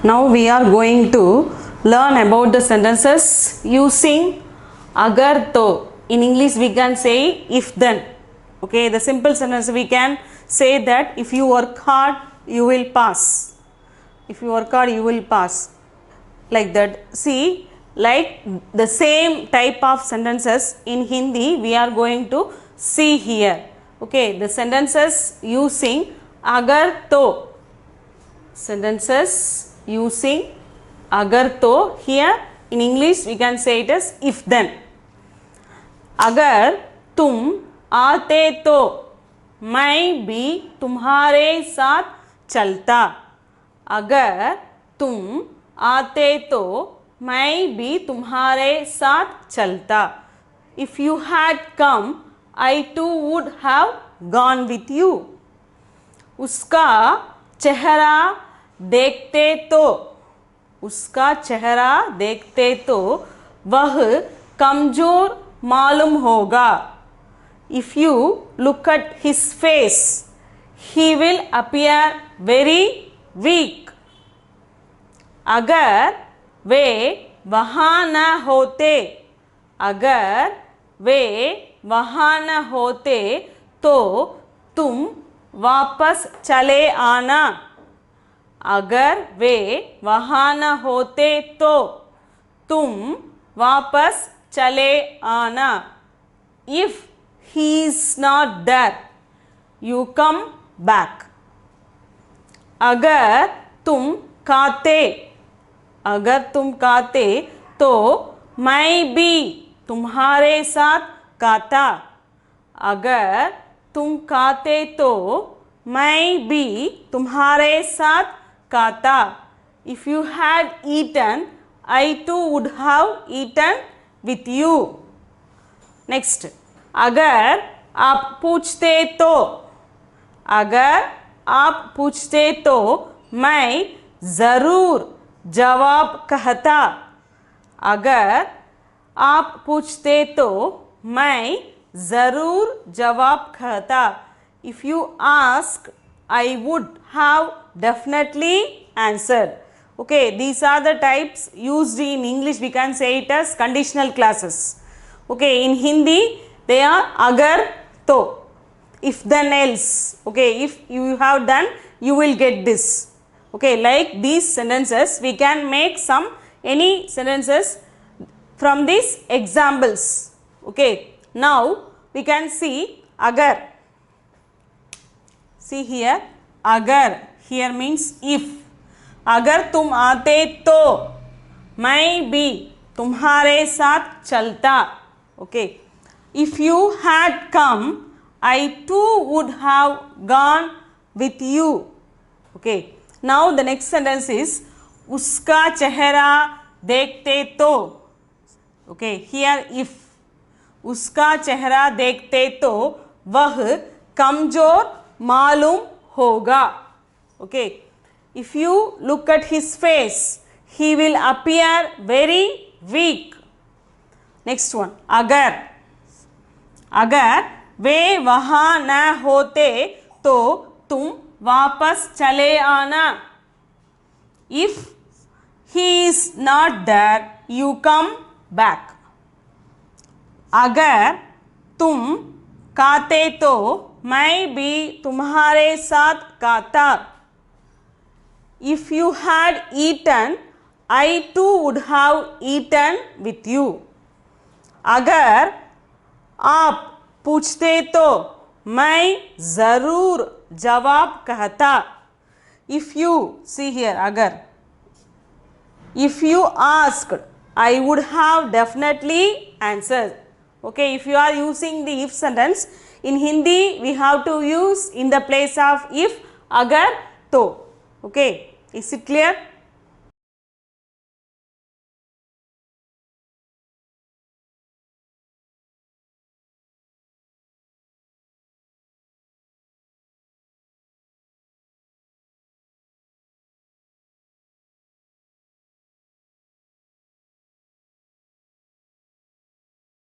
Now we are going to learn about the sentences using agar to. In English we can say if then. Okay, the simple sentence we can say that if you work hard you will pass. If you work hard you will pass. Like that. See, like the same type of sentences in Hindi we are going to see here. Okay, the sentences using agar to. Sentences using agar to. Here in English we can say it as if then. अगर तुम आते तो मैं भी तुम्हारे साथ चलता. अगर तुम आते तो मैं भी तुम्हारे साथ चलता. If you had come, I too would have gone with you. उसका चेहरा देखते तो, उसका चेहरा देखते तो वह कमजोर मालूम होगा. If you look at his face, he will appear very weak. अगर वे वहाँ न होते, अगर वे वहाँ न होते तो तुम वापस चले आना. अगर वे वहाँ न होते तो तुम वापस चले आना. If he is not there, you come back. अगर तुम खाते, अगर तुम खाते तो मैं भी तुम्हारे साथ खाता. अगर तुम खाते तो मैं भी तुम्हारे साथ खाता. If you had eaten, I too would have eaten with you. Next, अगर आप पूछते तो, अगर आप पूछते तो मैं ज़रूर जवाब कहता. अगर आप पूछते तो मैं ज़रूर जवाब कहता. If you ask, I would have definitely answered. Okay, these are the types used in English. We can say it as conditional clauses. Okay, in Hindi they are agar to, if then else. Okay, if you have done you will get this. Okay, like these sentences we can make some any sentences from these examples. Okay, now we can see agar. See here, agar here means if. अगर तुम आते तो मैं भी तुम्हारे साथ चलता. Okay, if you had come, I too would have gone with you. Okay, now the next sentence is उसका चेहरा देखते तो. Okay, here if उसका चेहरा देखते तो वह कमजोर मालूम होगा. Okay, if you look at his face, he will appear very weak. Next one, अगर. अगर वे वहाँ न होते तो तुम वापस चले आना. If he is not there, you come back. अगर तुम खाते तो मैं भी तुम्हारे साथ खाता. If you had eaten, I too would have eaten with you. अगर आप पूछते तो मैं ज़रूर जवाब कहता. If you, see here, अगर. If you asked, I would have definitely answered. Okay, if you are using the if sentence, in Hindi we have to use in the place of if agar to. Okay, is it clear?